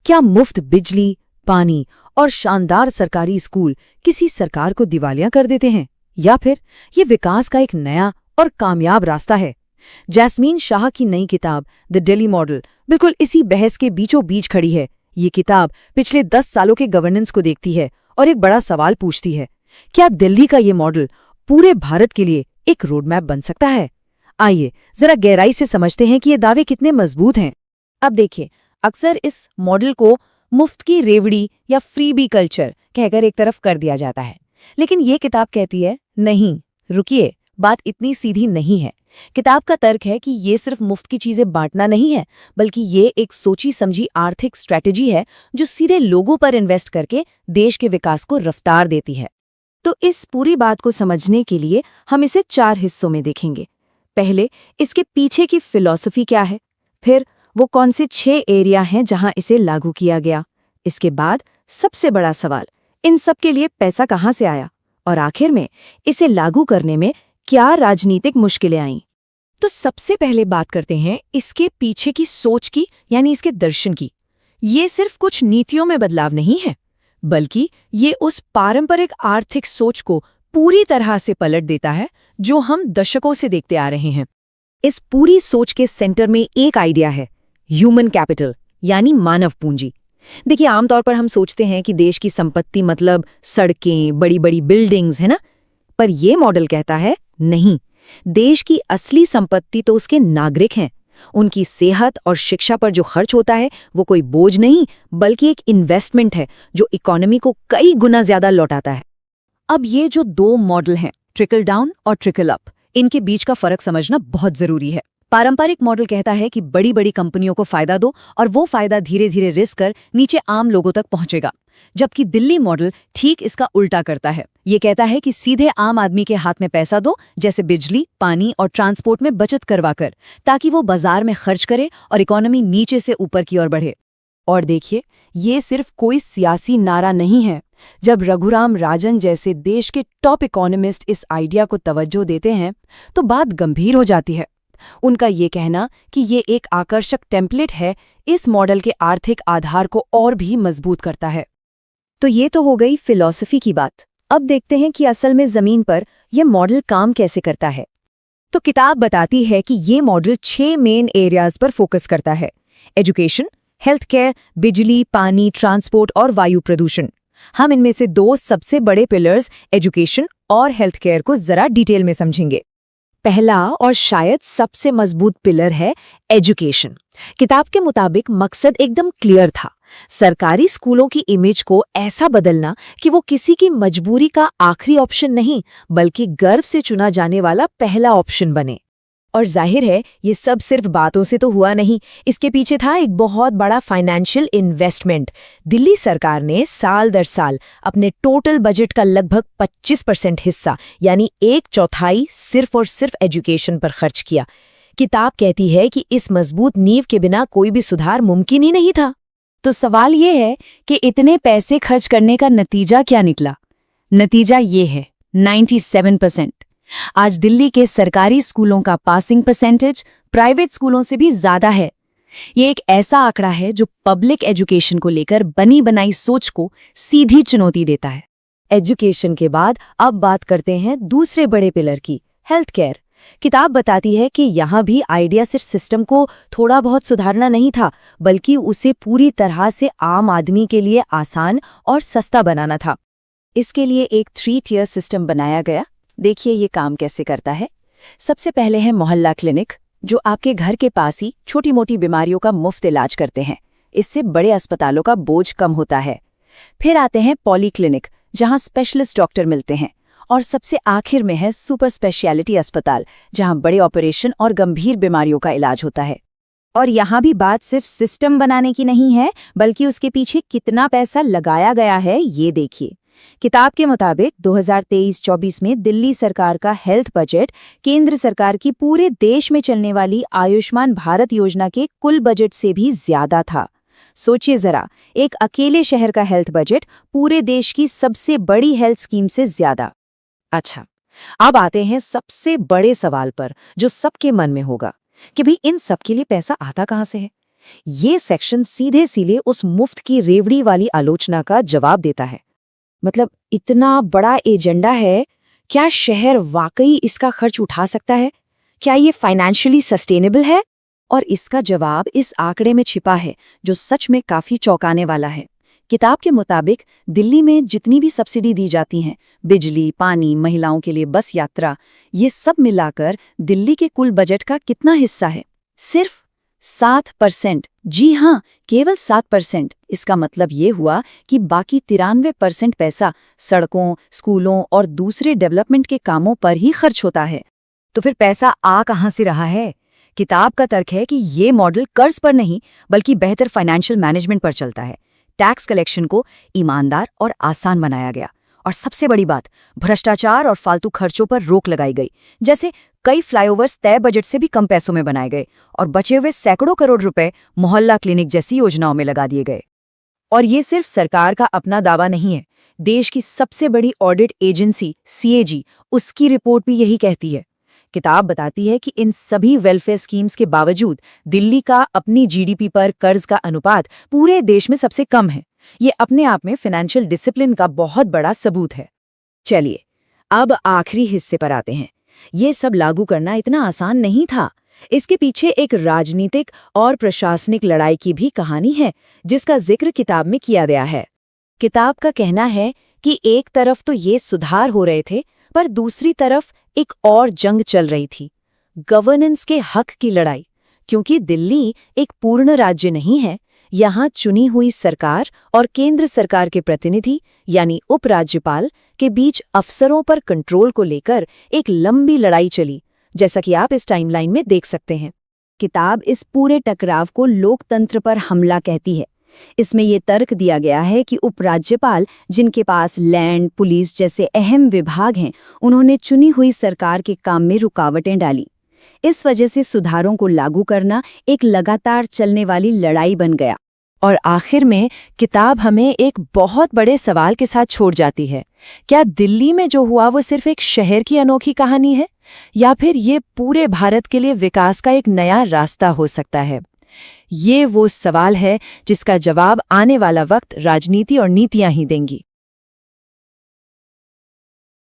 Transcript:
क्या मुफ्त बिजली, पानी और शानदार सरकारी स्कूल किसी सरकार को दिवालिया कर देते हैं, या फिर ये विकास का एक नया और कामयाब रास्ता है? जैस्मीन शाह की नई किताब द दिल्ली मॉडल बिल्कुल इसी बहस के बीचों बीच खड़ी है। ये किताब पिछले 10 सालों के गवर्नेंस को देखती है और एक बड़ा सवाल पूछती है, क्या दिल्ली का ये मॉडल पूरे भारत के लिए एक रोड मैप बन सकता है? आइए जरा गहराई से समझते हैं कि ये दावे कितने मजबूत हैं। अब देखिए, अक्सर इस मॉडल को मुफ्त की रेवड़ी या फ्रीबी कल्चर कहकर एक तरफ कर दिया जाता है, लेकिन ये किताब कहती है नहीं, रुकिए, बात इतनी सीधी नहीं है। किताब का तर्क है कि ये सिर्फ मुफ्त की चीजें बांटना नहीं है, बल्कि ये एक सोची समझी आर्थिक स्ट्रेटेजी है जो सीधे लोगों पर इन्वेस्ट करके देश के विकास को रफ्तार देती है। तो इस पूरी बात को समझने के लिए हम इसे 4 हिस्सों में देखेंगे। पहले, इसके पीछे की फिलॉसफी क्या है, फिर वो कौन से 6 एरिया हैं जहां इसे लागू किया गया, इसके बाद सबसे बड़ा सवाल, इन सब के लिए पैसा कहां से आया, और आखिर में इसे लागू करने में क्या राजनीतिक मुश्किलें आईं। तो सबसे पहले बात करते हैं इसके पीछे की सोच की, यानी इसके दर्शन की। ये सिर्फ कुछ नीतियों में बदलाव नहीं है, बल्कि ये उस पारंपरिक आर्थिक सोच को पूरी तरह से पलट देता है जो हम दशकों से देखते आ रहे हैं। इस पूरी सोच के सेंटर में एक आइडिया है, ह्यूमन कैपिटल, यानी मानव पूंजी। देखिए, आमतौर पर हम सोचते हैं कि देश की संपत्ति मतलब सड़कें, बड़ी बड़ी बिल्डिंग्स, है ना? पर यह मॉडल कहता है नहीं, देश की असली संपत्ति तो उसके नागरिक हैं। उनकी सेहत और शिक्षा पर जो खर्च होता है वो कोई बोझ नहीं, बल्कि एक इन्वेस्टमेंट है जो इकोनॉमी को कई गुना ज्यादा लौटाता है। अब ये जो 2 मॉडल हैं, ट्रिकल डाउन और ट्रिकल अप, इनके बीच का फर्क समझना बहुत जरूरी है। पारंपरिक मॉडल कहता है कि बड़ी बड़ी कंपनियों को फायदा दो और वो फायदा धीरे धीरे रिस्क कर नीचे आम लोगों तक पहुंचेगा, जबकि दिल्ली मॉडल ठीक इसका उल्टा करता है। ये कहता है कि सीधे आम आदमी के हाथ में पैसा दो, जैसे बिजली, पानी और ट्रांसपोर्ट में बचत करवाकर, ताकि वो बाजार में खर्च करे और इकोनॉमी नीचे से ऊपर की ओर बढ़े। और देखिए, ये सिर्फ कोई सियासी नारा नहीं है। जब रघुराम राजन जैसे देश के टॉप इकोनॉमिस्ट इस आइडिया को तवज्जो देते हैं तो बात गंभीर हो जाती है। उनका ये कहना कि ये एक आकर्षक टेम्पलेट है, इस मॉडल के आर्थिक आधार को और भी मजबूत करता है। तो ये तो हो गई फिलॉसफी की बात। अब देखते हैं कि असल में जमीन पर यह मॉडल काम कैसे करता है। तो किताब बताती है कि ये मॉडल 6 मेन एरियाज पर फोकस करता है: एजुकेशन, हेल्थ केयर, बिजली, पानी, ट्रांसपोर्ट और वायु प्रदूषण। हम इनमें से 2 सबसे बड़े पिलर्स, एजुकेशन और हेल्थ केयर, को जरा डिटेल में समझेंगे। पहला और शायद सबसे मजबूत पिलर है एजुकेशन। किताब के मुताबिक मकसद एकदम क्लियर था, सरकारी स्कूलों की इमेज को ऐसा बदलना कि वो किसी की मजबूरी का आखिरी ऑप्शन नहीं, बल्कि गर्व से चुना जाने वाला पहला ऑप्शन बने। और जाहिर है, ये सब सिर्फ बातों से तो हुआ नहीं, इसके पीछे था एक बहुत बड़ा फाइनेंशियल इन्वेस्टमेंट। दिल्ली सरकार ने साल दर साल अपने टोटल बजट का लगभग 25% हिस्सा, यानी 1/4 सिर्फ और सिर्फ एजुकेशन पर खर्च किया। किताब कहती है कि इस मजबूत नींव के बिना कोई भी सुधार मुमकिन ही नहीं था। तो सवाल ये है कि इतने पैसे खर्च करने का नतीजा क्या निकला? नतीजा ये है 97%। आज दिल्ली के सरकारी स्कूलों का पासिंग परसेंटेज प्राइवेट स्कूलों से भी ज्यादा है। ये एक ऐसा आंकड़ा है जो पब्लिक एजुकेशन को लेकर बनी बनाई सोच को सीधी चुनौती देता है। एजुकेशन के बाद अब बात करते हैं दूसरे बड़े पिलर की, हेल्थ केयर। किताब बताती है कि यहाँ भी आइडिया सिर्फ सिस्टम को थोड़ा बहुत सुधारना नहीं था, बल्कि उसे पूरी तरह से आम आदमी के लिए आसान और सस्ता बनाना था। इसके लिए एक 3 टियर सिस्टम बनाया गया। देखिए ये काम कैसे करता है। सबसे पहले है मोहल्ला क्लिनिक, जो आपके घर के पास ही छोटी मोटी बीमारियों का मुफ्त इलाज करते हैं। इससे बड़े अस्पतालों का बोझ कम होता है। फिर आते हैं पॉली क्लिनिक, जहां स्पेशलिस्ट डॉक्टर मिलते हैं। और सबसे आखिर में है सुपर स्पेशलिटी अस्पताल, जहां बड़े ऑपरेशन और गंभीर बीमारियों का इलाज होता है। और यहाँ भी बात सिर्फ सिस्टम बनाने की नहीं है, बल्कि उसके पीछे कितना पैसा लगाया गया है ये देखिए। किताब के मुताबिक 2023-24 में दिल्ली सरकार का हेल्थ बजट केंद्र सरकार की पूरे देश में चलने वाली आयुष्मान भारत योजना के कुल बजट से भी ज्यादा था। सोचिए जरा, एक अकेले शहर का हेल्थ बजट पूरे देश की सबसे बड़ी हेल्थ स्कीम से ज्यादा। अच्छा, अब आते हैं सबसे बड़े सवाल पर जो सबके मन में होगा कि भाई इन सब के लिए पैसा आता कहाँ से है। ये सेक्शन सीधे सीधे उस मुफ्त की रेवड़ी वाली आलोचना का जवाब देता है। मतलब इतना बड़ा एजेंडा है, क्या शहर वाकई इसका खर्च उठा सकता है? क्या ये फाइनेंशियली सस्टेनेबल है? और इसका जवाब इस आंकड़े में छिपा है, जो सच में काफी चौंकाने वाला है। किताब के मुताबिक दिल्ली में जितनी भी सब्सिडी दी जाती हैं, बिजली, पानी, महिलाओं के लिए बस यात्रा, ये सब मिलाकर दिल्ली के कुल बजट का कितना हिस्सा है? सिर्फ 7%। जी हाँ, केवल 7%। इसका मतलब ये हुआ कि बाकी 93% पैसा सड़कों, स्कूलों और दूसरे डेवलपमेंट के कामों पर ही खर्च होता है। तो फिर पैसा आ कहाँ से रहा है? किताब का तर्क है कि ये मॉडल कर्ज पर नहीं, बल्कि बेहतर फाइनेंशियल मैनेजमेंट पर चलता है। टैक्स कलेक्शन को ईमानदार और आसान बनाया गया, और सबसे बड़ी बात, भ्रष्टाचार और फालतू खर्चों पर रोक लगाई गई। जैसे कई फ्लाईओवर्स तय बजट से भी कम पैसों में बनाए गए और बचे हुए सैकड़ों करोड़ रुपए मोहल्ला क्लिनिक जैसी योजनाओं में लगा दिए गए। और ये सिर्फ सरकार का अपना दावा नहीं है। देश की सबसे बड़ी ऑडिट एजेंसी CAG, उसकी रिपोर्ट भी यही कहती है। किताब बताती है कि इन सभी वेलफेयर स्कीम्स के बावजूद दिल्ली का अपनी GDP पर कर्ज का अनुपात पूरे देश में सबसे कम है। ये अपने आप में फाइनेंशियल डिसिप्लिन का बहुत बड़ा सबूत है। चलिए, अब आखिरी हिस्से पर आते हैं। ये सब लागू करना इतना आसान नहीं था। इसके पीछे एक राजनीतिक और प्रशासनिक लड़ाई की भी कहानी है, जिसका जिक्र किताब में किया गया है। किताब का कहना है कि एक तरफ तो ये सुधार हो रहे थे, पर दूसरी तरफ एक और जंग चल रही थी, गवर्नेंस के हक की लड़ाई। क्योंकि दिल्ली एक पूर्ण राज्य नहीं है, यहाँ चुनी हुई सरकार और केंद्र सरकार के प्रतिनिधि यानी उपराज्यपाल के बीच अफसरों पर कंट्रोल को लेकर एक लंबी लड़ाई चली, जैसा कि आप इस टाइमलाइन में देख सकते हैं। किताब इस पूरे टकराव को लोकतंत्र पर हमला कहती है। इसमें ये तर्क दिया गया है कि उपराज्यपाल, जिनके पास लैंड, पुलिस जैसे अहम विभाग हैं, उन्होंने चुनी हुई सरकार के काम में रुकावटें डाली। इस वजह से सुधारों को लागू करना एक लगातार चलने वाली लड़ाई बन गया। और आखिर में किताब हमें एक बहुत बड़े सवाल के साथ छोड़ जाती है। क्या दिल्ली में जो हुआ वो सिर्फ एक शहर की अनोखी कहानी है, या फिर ये पूरे भारत के लिए विकास का एक नया रास्ता हो सकता है? ये वो सवाल है जिसका जवाब आने वाला वक्त, राजनीति और नीतियां ही देंगी।